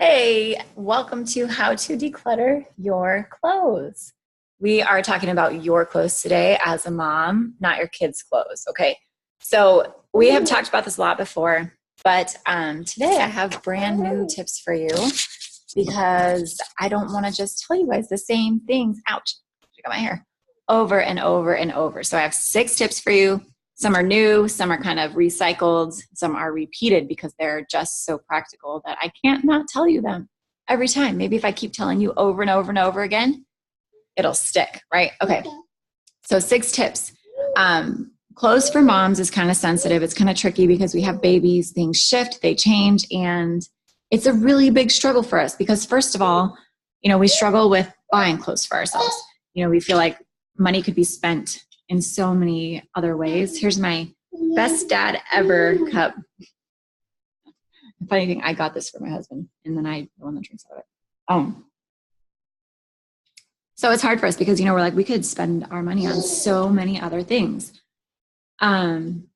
Hey, welcome to How to Declutter Your Clothes. We are talking about your clothes today as a mom, not your kids' clothes, okay? So we have talked about this a lot before, but today I have brand new tips for you because I don't want to just tell you guys the same things, ouch, I got my hair, over and over and over. So I have 6 tips for you. Some are new, some are kind of recycled, some are repeated because they're just so practical that I can't not tell you them every time. Maybe if I keep telling you over and over and over again, it'll stick, right? Okay. So 6 tips. Clothes for moms is kind of sensitive. It's kind of tricky because we have babies, things shift, they change, and it's a really big struggle for us because first of all, we struggle with buying clothes for ourselves. We feel like money could be spent in so many other ways. Here's my best dad ever cup. The funny thing, I got this for my husband, and then I the one that drinks out of it. So it's hard for us because we're like we could spend our money on so many other things. And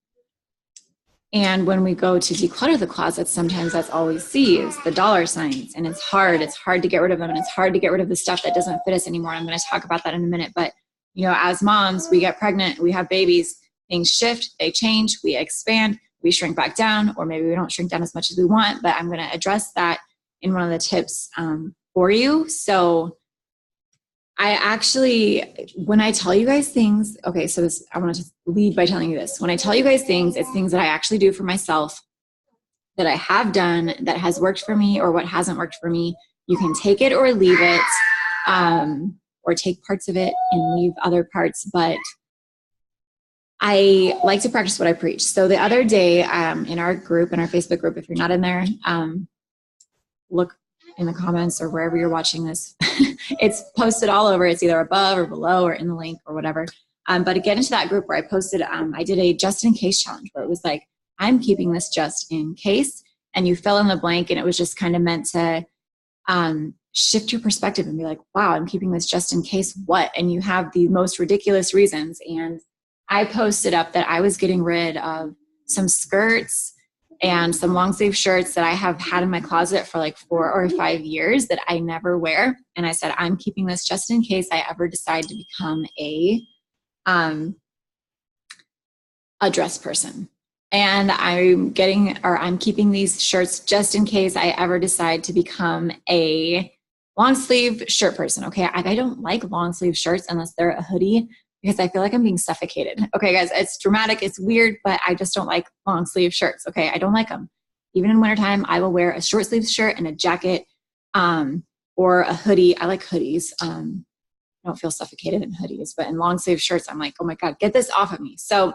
when we go to declutter the closet, sometimes that's all we see is the dollar signs, and it's hard. It's hard to get rid of them, and it's hard to get rid of the stuff that doesn't fit us anymore. I'm going to talk about that in a minute, but as moms, we get pregnant, we have babies, things shift, they change, we expand, we shrink back down, or maybe we don't shrink down as much as we want, but I'm going to address that in one of the tips for you. So I actually, when I tell you guys things, okay, so I want to lead by telling you this. When I tell you guys things, it's things that I actually do for myself, that I have done, that has worked for me, or what hasn't worked for me. You can take it or leave it. Or take parts of it and leave other parts, but I like to practice what I preach. So the other day in our group, in our Facebook group, if you're not in there, look in the comments or wherever you're watching this. It's posted all over. It's either above or below or in the link or whatever. But to get into that group where I posted, I did a just in case challenge where it was like, I'm keeping this just in case. And you fill in the blank, and it was just kind of meant to shift your perspective and be like, wow, I'm keeping this just in case what? And you have the most ridiculous reasons. And I posted up that I was getting rid of some skirts and some long sleeve shirts that I have had in my closet for like 4 or 5 years that I never wear. And I said, I'm keeping this just in case I ever decide to become a dress person. And I'm keeping these shirts just in case I ever decide to become a long sleeve shirt person. Okay. I don't like long sleeve shirts unless they're a hoodie because I feel like I'm being suffocated. Okay, guys, it's dramatic. It's weird, but I just don't like long sleeve shirts. Okay. I don't like them. Even in wintertime, I will wear a short sleeve shirt and a jacket, or a hoodie. I like hoodies. I don't feel suffocated in hoodies, but in long sleeve shirts, I'm like, oh my God, get this off of me. So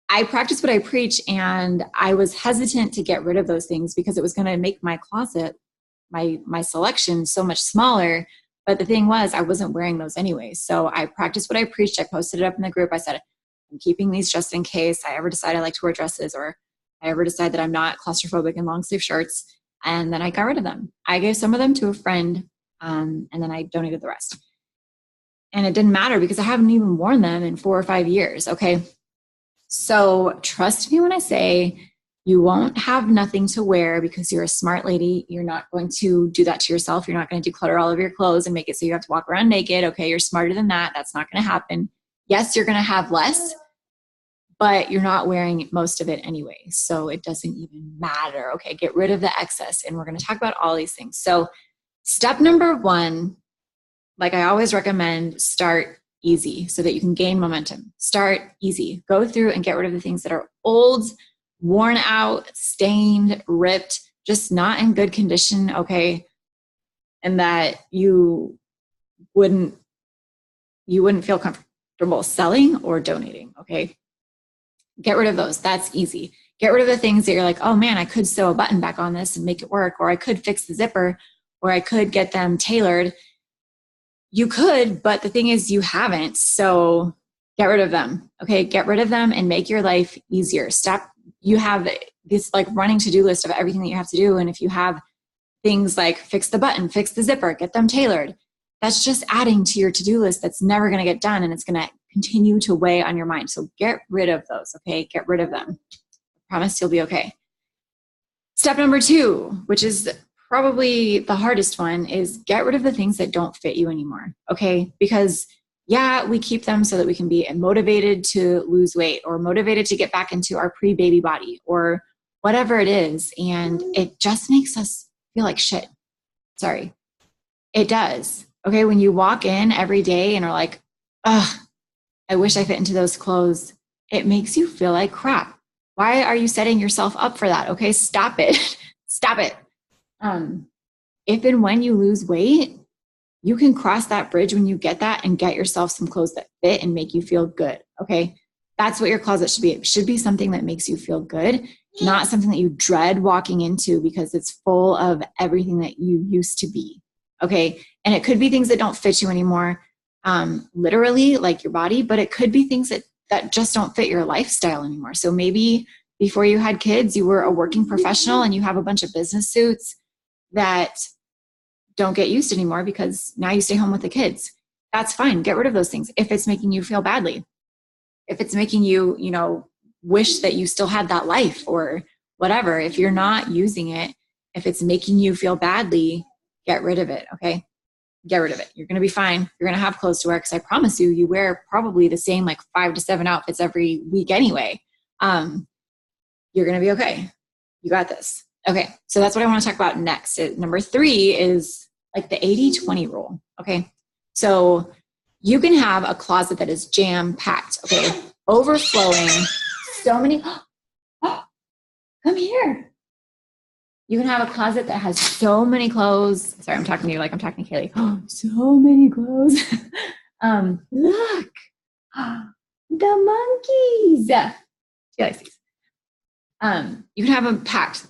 I practice what I preach, and I was hesitant to get rid of those things because it was going to make my closet, my selection so much smaller. But the thing was, I wasn't wearing those anyway. So I practiced what I preached. I posted it up in the group. I said, I'm keeping these just in case I ever decide I like to wear dresses, or I ever decide that I'm not claustrophobic in long sleeve shirts. And then I got rid of them. I gave some of them to a friend, and then I donated the rest. And it didn't matter because I haven't even worn them in 4 or 5 years. Okay. So trust me when I say you won't have nothing to wear because you're a smart lady. You're not going to do that to yourself. You're not going to declutter all of your clothes and make it so you have to walk around naked. Okay, you're smarter than that. That's not going to happen. Yes, you're going to have less, but you're not wearing most of it anyway. So it doesn't even matter. Okay, get rid of the excess. And we're going to talk about all these things. So step number 1, like I always recommend, start easy so that you can gain momentum. Start easy. Go through and get rid of the things that are old, worn out, stained, ripped, just not in good condition, okay? And that you wouldn't feel comfortable selling or donating, okay? Get rid of those. That's easy. Get rid of the things that you're like, oh man, I could sew a button back on this and make it work, or I could fix the zipper, or I could get them tailored. You could, but the thing is you haven't. So get rid of them. Okay. Get rid of them and make your life easier. You have this like running to-do list of everything that you have to do. And if you have things like fix the button, fix the zipper, get them tailored, that's just adding to your to-do list that's never going to get done. And it's going to continue to weigh on your mind. So get rid of those. Okay. Get rid of them. I promise you'll be okay. Step number 2, which is probably the hardest one is get rid of the things that don't fit you anymore. Okay. Because yeah, we keep them so that we can be motivated to lose weight or motivated to get back into our pre-baby body or whatever it is. And it just makes us feel like shit. Sorry. It does. Okay. When you walk in every day and are like, ugh, I wish I fit into those clothes. It makes you feel like crap. Why are you setting yourself up for that? Okay. Stop it. Stop it. If and when you lose weight, you can cross that bridge when you get that and get yourself some clothes that fit and make you feel good. Okay. That's what your closet should be. It should be something that makes you feel good, not something that you dread walking into because it's full of everything that you used to be. Okay. And it could be things that don't fit you anymore, literally like your body, but it could be things that just don't fit your lifestyle anymore. So maybe before you had kids, you were a working professional and you have a bunch of business suits that don't get used anymore because now you stay home with the kids. That's fine. Get rid of those things. If it's making you feel badly, if it's making you, wish that you still had that life or whatever, if you're not using it, if it's making you feel badly, get rid of it. Okay. Get rid of it. You're going to be fine. You're going to have clothes to wear. Cause I promise you wear probably the same, like 5 to 7 outfits every week anyway. You're going to be okay. You got this. Okay. So that's what I want to talk about next. Number 3 is like the 80-20 rule. Okay. So you can have a closet that is jam packed. Okay. Overflowing. So many. Come here. You can have a closet that has so many clothes. Sorry, I'm talking to you like I'm talking to Kaylee. So many clothes. Look. The monkeys. She likes these. You can have them packed,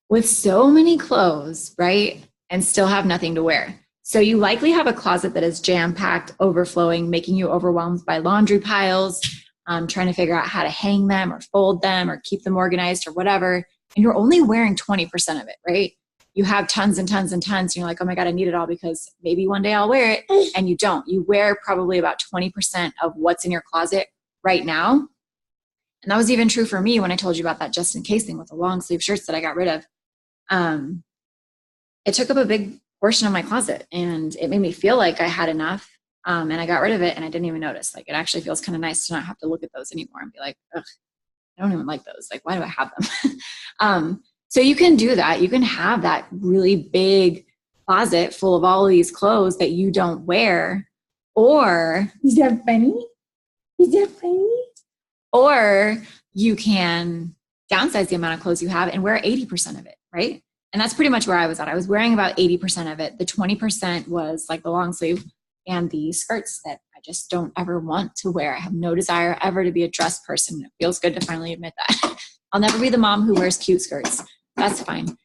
with so many clothes, right? And still have nothing to wear. So you likely have a closet that is jam-packed, overflowing, making you overwhelmed by laundry piles, trying to figure out how to hang them or fold them or keep them organized or whatever. And you're only wearing 20% of it, right? You have tons and tons and tons. And you're like, oh my God, I need it all because maybe one day I'll wear it. And you don't. You wear probably about 20% of what's in your closet right now. And that was even true for me when I told you about that just in case thing with the long sleeve shirts that I got rid of. It took up a big portion of my closet and it made me feel like I had enough. And I got rid of it and I didn't even notice. Like, it actually feels kind of nice to not have to look at those anymore and be like, ugh, I don't even like those. Like, why do I have them? So you can do that. You can have that really big closet full of all of these clothes that you don't wear. Or, is that funny? Is that funny? Or you can downsize the amount of clothes you have and wear 80% of it, right? And that's pretty much where I was at. I was wearing about 80% of it. The 20% was like the long sleeve and the skirts that I just don't ever want to wear. I have no desire ever to be a dress person. It feels good to finally admit that. I'll never be the mom who wears cute skirts. That's fine.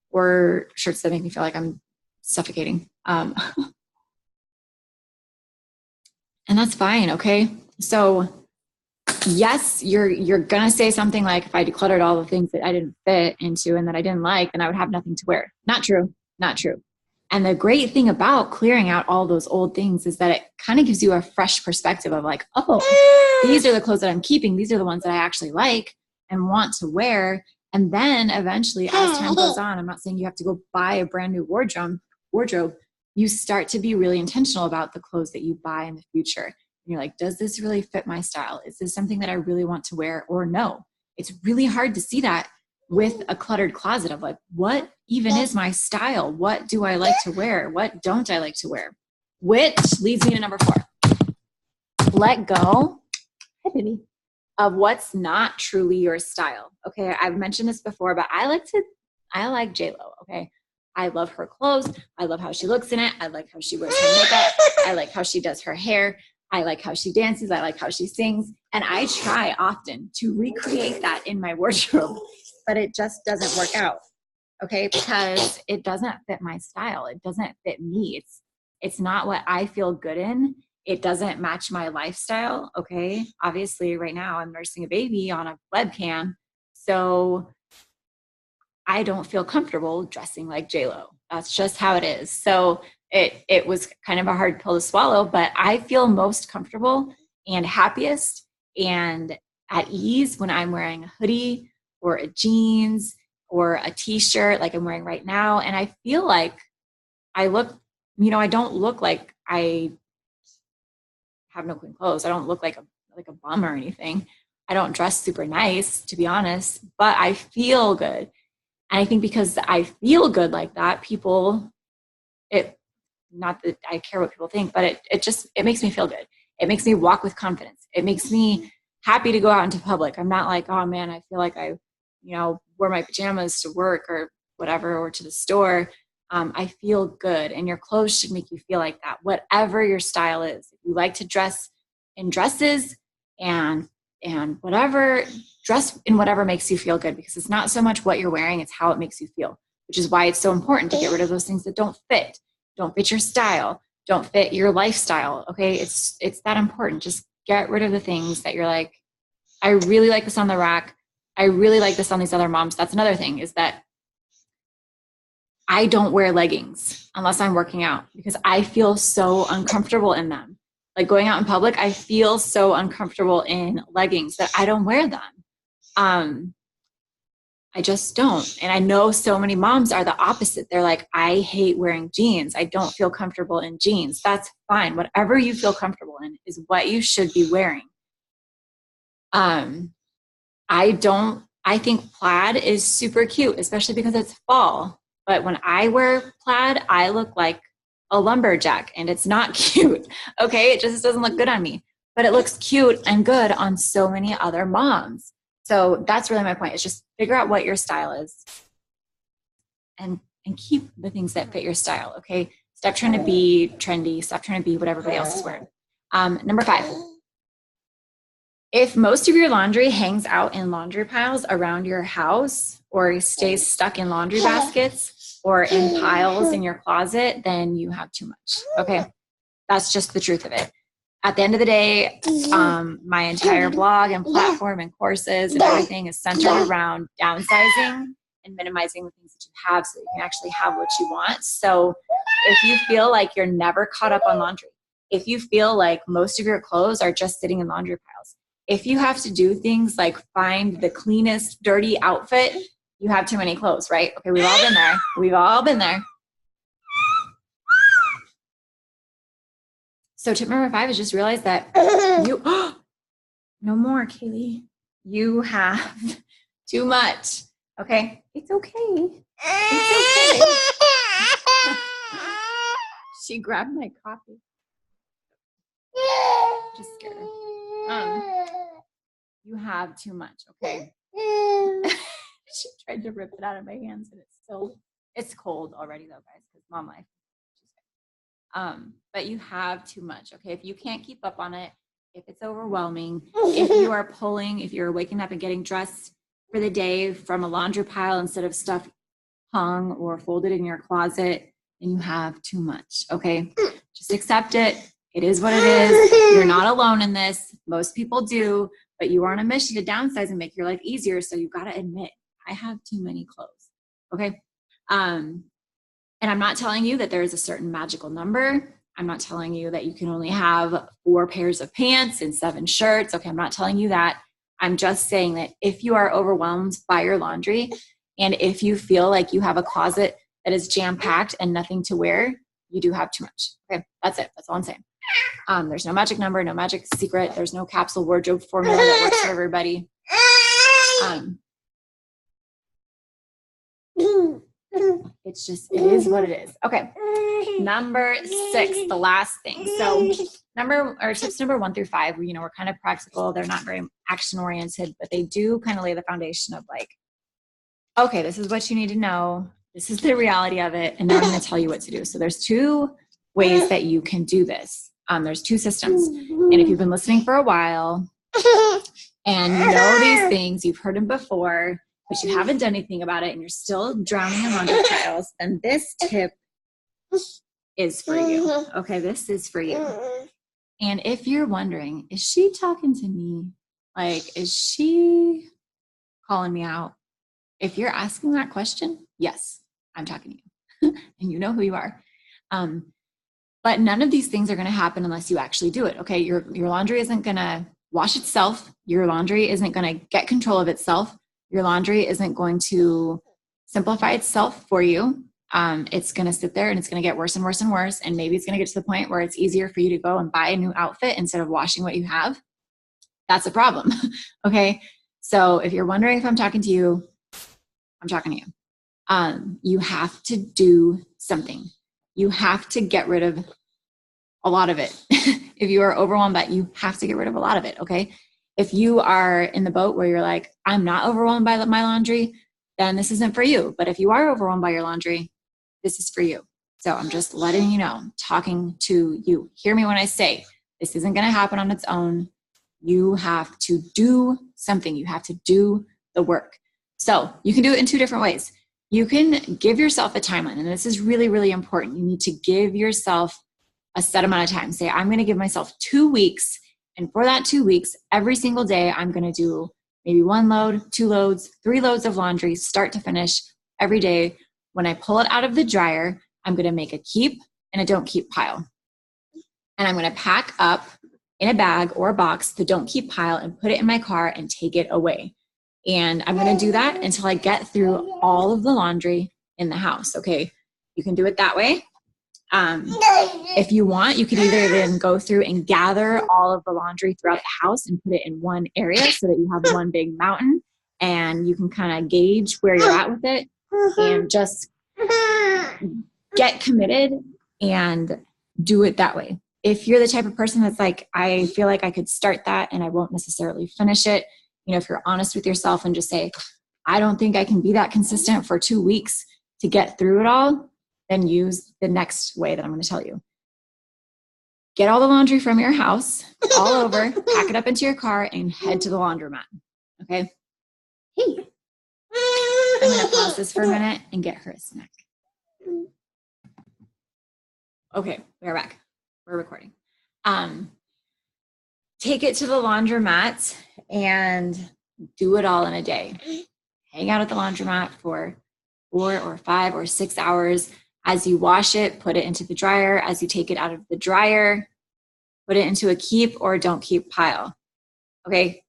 Or shirts that make me feel like I'm suffocating. And that's fine, okay? So yes, you're gonna say something like, if I decluttered all the things that I didn't fit into and that I didn't like, then I would have nothing to wear. Not true. Not true. And the great thing about clearing out all those old things is that it kind of gives you a fresh perspective of like, oh, these are the clothes that I'm keeping. These are the ones that I actually like and want to wear. And then eventually, as time goes on, I'm not saying you have to go buy a brand new wardrobe. You start to be really intentional about the clothes that you buy in the future. And you're like, does this really fit my style? Is this something that I really want to wear or no? It's really hard to see that with a cluttered closet of like, what even is my style? What do I like to wear? What don't I like to wear? Which leads me to number 4. Let go, hi baby, of what's not truly your style. Okay, I've mentioned this before, but I like J-Lo, okay? I love her clothes. I love how she looks in it. I like how she wears her makeup. I like how she does her hair. I like how she dances. I like how she sings. And I try often to recreate that in my wardrobe, but it just doesn't work out. Okay, because it doesn't fit my style. It doesn't fit me. It's not what I feel good in. It doesn't match my lifestyle. Okay, obviously right now I'm nursing a baby on a webcam, so I don't feel comfortable dressing like J-Lo. That's just how it is. So it was kind of a hard pill to swallow, but I feel most comfortable and happiest and at ease when I'm wearing a hoodie or a jeans or a t-shirt like I'm wearing right now. And I feel like I look, I don't look like I have no clean clothes. I don't look like a bum or anything. I don't dress super nice, to be honest, but I feel good. And I think because I feel good like that, not that I care what people think, but it makes me feel good. It makes me walk with confidence. It makes me happy to go out into public. I'm not like, oh man, I feel like I, wear my pajamas to work or whatever, or to the store. I feel good, and your clothes should make you feel like that, whatever your style is. If you like to dress in dresses and whatever, dress in whatever makes you feel good, because it's not so much what you're wearing, it's how it makes you feel, which is why it's so important to get rid of those things that don't fit your style, don't fit your lifestyle. Okay. It's that important. Just get rid of the things that you're like, I really like this on the rack. I really like this on these other moms. That's another thing, is that I don't wear leggings unless I'm working out, because I feel so uncomfortable in them. Like going out in public, I feel so uncomfortable in leggings that I don't wear them. I just don't. And I know so many moms are the opposite. They're like, I hate wearing jeans. I don't feel comfortable in jeans. That's fine. Whatever you feel comfortable in is what you should be wearing. I think plaid is super cute, especially because it's fall. But when I wear plaid, I look like a lumberjack, and it's not cute. Okay. It just doesn't look good on me, but it looks cute and good on so many other moms. So that's really my point, is just figure out what your style is and keep the things that fit your style. Okay. Stop trying to be trendy. Stop trying to be what everybody else is wearing. Number 5, if most of your laundry hangs out in laundry piles around your house, or stays stuck in laundry baskets or in piles in your closet, then you have too much. Okay. That's just the truth of it. At the end of the day, my entire blog and platform and courses and everything is centered around downsizing and minimizing the things that you have, so that you can actually have what you want. So if you feel like you're never caught up on laundry, if you feel like most of your clothes are just sitting in laundry piles, if you have to do things like find the cleanest, dirty outfit, you have too many clothes, right? Okay, we've all been there. We've all been there. So tip number 5 is just realize that no more, Kaylee. You have too much. Okay? It's okay. It's okay. She grabbed my coffee. Just scared her. You have too much, okay? She tried to rip it out of my hands, and it's cold already though, guys, because mom life. But you have too much, okay? If you can't keep up on it, if it's overwhelming, if you're waking up and getting dressed for the day from a laundry pile instead of stuff hung or folded in your closet, then you have too much, okay? Just accept it. It is what it is. You're not alone in this. Most people do, but you are on a mission to downsize and make your life easier. So you've got to admit, I have too many clothes, okay? And I'm not telling you that there is a certain magical number. I'm not telling you that you can only have 4 pairs of pants and 7 shirts. Okay, I'm not telling you that. I'm just saying that if you are overwhelmed by your laundry, and if you feel like you have a closet that is jam-packed and nothing to wear, you do have too much. Okay, that's it. That's all I'm saying. There's no magic number, no magic secret. There's no capsule wardrobe formula that works for everybody. It's just, it is what it is. Okay. Number 6, the last thing. So tips number 1 through 5, we're kind of practical. They're not very action oriented, but they do kind of lay the foundation of like, okay, this is what you need to know. This is the reality of it. And now I'm going to tell you what to do. So there's 2 ways that you can do this. There's 2 systems. And if you've been listening for a while and you know these things, you've heard them before, but you haven't done anything about it and you're still drowning in laundry piles, then this tip is for you. Okay, this is for you. And if you're wondering, is she talking to me? Like, is she calling me out? If you're asking that question, yes, I'm talking to you. And you know who you are. But none of these things are going to happen unless you actually do it. Okay, your laundry isn't going to wash itself. Your laundry isn't going to get control of itself. Your laundry isn't going to simplify itself for you. It's going to sit there and it's going to get worse and worse and worse. And maybe it's going to get to the point where it's easier for you to go and buy a new outfit instead of washing what you have. That's a problem. Okay. So if you're wondering if I'm talking to you, I'm talking to you. You have to do something. You have to get rid of a lot of it. If you are overwhelmed by it, you have to get rid of a lot of it. Okay. If you are in the boat where you're like, I'm not overwhelmed by my laundry, then this isn't for you. But if you are overwhelmed by your laundry, this is for you. So I'm just letting you know, talking to you. Hear me when I say this isn't going to happen on its own. You have to do something. You have to do the work. So you can do it in two different ways. You can give yourself a timeline, and this is really, really important. You need to give yourself a set amount of time. Say, I'm going to give myself 2 weeks. And for that 2 weeks, every single day, I'm going to do maybe 1 load, 2 loads, 3 loads of laundry, start to finish every day. When I pull it out of the dryer, I'm going to make a keep and a don't keep pile. And I'm going to pack up in a bag or a box the don't keep pile and put it in my car and take it away. And I'm going to do that until I get through all of the laundry in the house. Okay. You can do it that way. If you want, you could either then go through and gather all of the laundry throughout the house and put it in one area so that you have one big mountain and you can kind of gauge where you're at with it and just get committed and do it that way. If you're the type of person that's like, I feel like I could start that and I won't necessarily finish it, you know, if you're honest with yourself and just say, I don't think I can be that consistent for 2 weeks to get through it all, then use the next way that I'm going to tell you. Get all the laundry from your house, all over, pack it up into your car, and head to the laundromat. Okay? Hey, I'm going to pause this for a minute and get her a snack. Okay, we're back. We're recording. Take it to the laundromat and do it all in a day. Hang out at the laundromat for 4 or 5 or 6 hours. As you wash it, put it into the dryer. As you take it out of the dryer, put it into a keep or don't keep pile. Okay,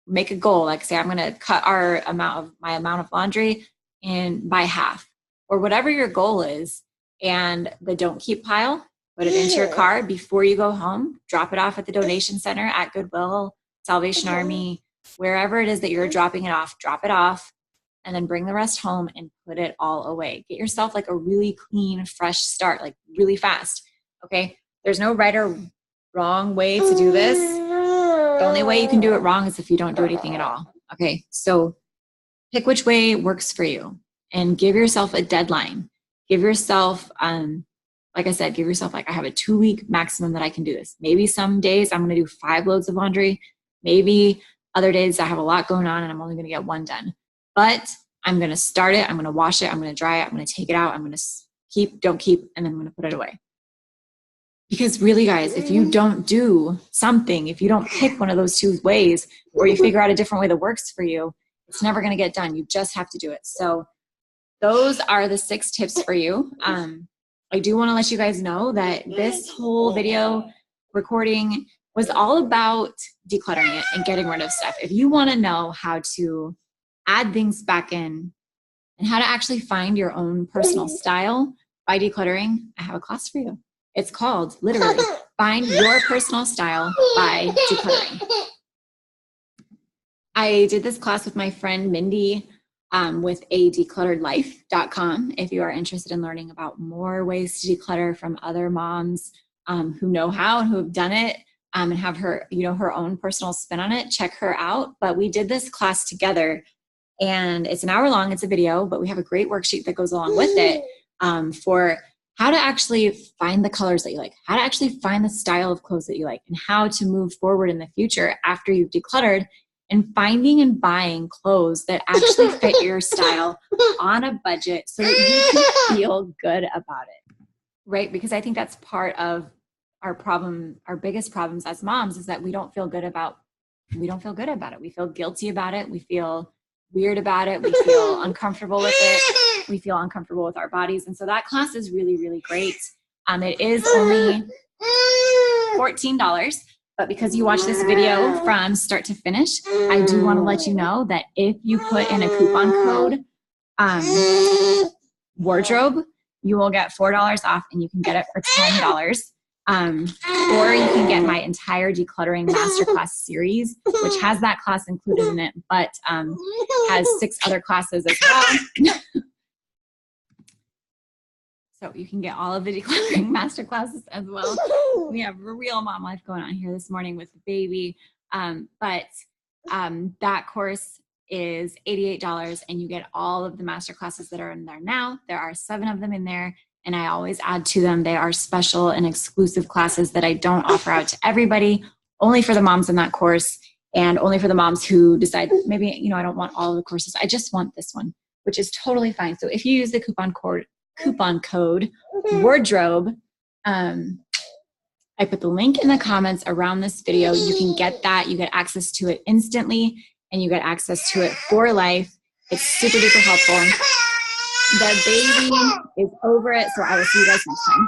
make a goal. Like say, I'm going to cut my amount of laundry by half, or whatever your goal is. And the don't keep pile, put it into your car before you go home. Drop it off at the donation center at Goodwill, Salvation Army, wherever it is that you're dropping it off. Drop it off. And then bring the rest home and put it all away. Get yourself like a really clean, fresh start, like really fast. Okay. There's no right or wrong way to do this. The only way you can do it wrong is if you don't do anything at all. Okay. So pick which way works for you and give yourself a deadline. Give yourself, like I said, give yourself like, I have a 2-week maximum that I can do this. Maybe some days I'm going to do 5 loads of laundry. Maybe other days I have a lot going on and I'm only going to get 1 done. But I'm going to start it. I'm going to wash it. I'm going to dry it. I'm going to take it out. I'm going to keep, don't keep, and then I'm going to put it away. Because really, guys, if you don't do something, if you don't pick one of those 2 ways, or you figure out a different way that works for you, it's never going to get done. You just have to do it. So those are the 6 tips for you. I do want to let you guys know that this whole video recording was all about decluttering it and getting rid of stuff. If you want to know how to add things back in and how to actually find your own personal style by decluttering, I have a class for you. It's called literally Find Your Personal Style by Decluttering. I did this class with my friend Mindy with declutteredlife.com. If you are interested in learning about more ways to declutter from other moms who know how and who have done it and have her, her own personal spin on it, check her out. But we did this class together. And it's an hour long, it's a video, but we have a great worksheet that goes along with it for how to actually find the colors that you like, how to actually find the style of clothes that you like, and how to move forward in the future after you've decluttered and finding and buying clothes that actually fit your style on a budget so that you can feel good about it, right? Because I think that's part of our problem, our biggest problems as moms is that we don't feel good about it. We feel guilty about it. We feel weird about it. We feel uncomfortable with it. We feel uncomfortable with our bodies. And so that class is really, really great. It is only $14, but because you watch this video from start to finish, I do want to let you know that if you put in a coupon code wardrobe, you will get $4 off and you can get it for $10. Or you can get my entire decluttering masterclass series, which has that class included in it, but has 6 other classes as well. So you can get all of the decluttering masterclasses as well. We have real mom life going on here this morning with the baby. But that course is $88 and you get all of the masterclasses that are in there now. There are 7 of them in there and I always add to them. They are special and exclusive classes that I don't offer out to everybody, only for the moms in that course and only for the moms who decide maybe, you know, I don't want all of the courses. I just want this one, which is totally fine. So if you use the coupon code wardrobe, I put the link in the comments around this video. You can get that. You get access to it instantly and you get access to it for life. It's super duper helpful. The baby is over it, so I will see you guys next time.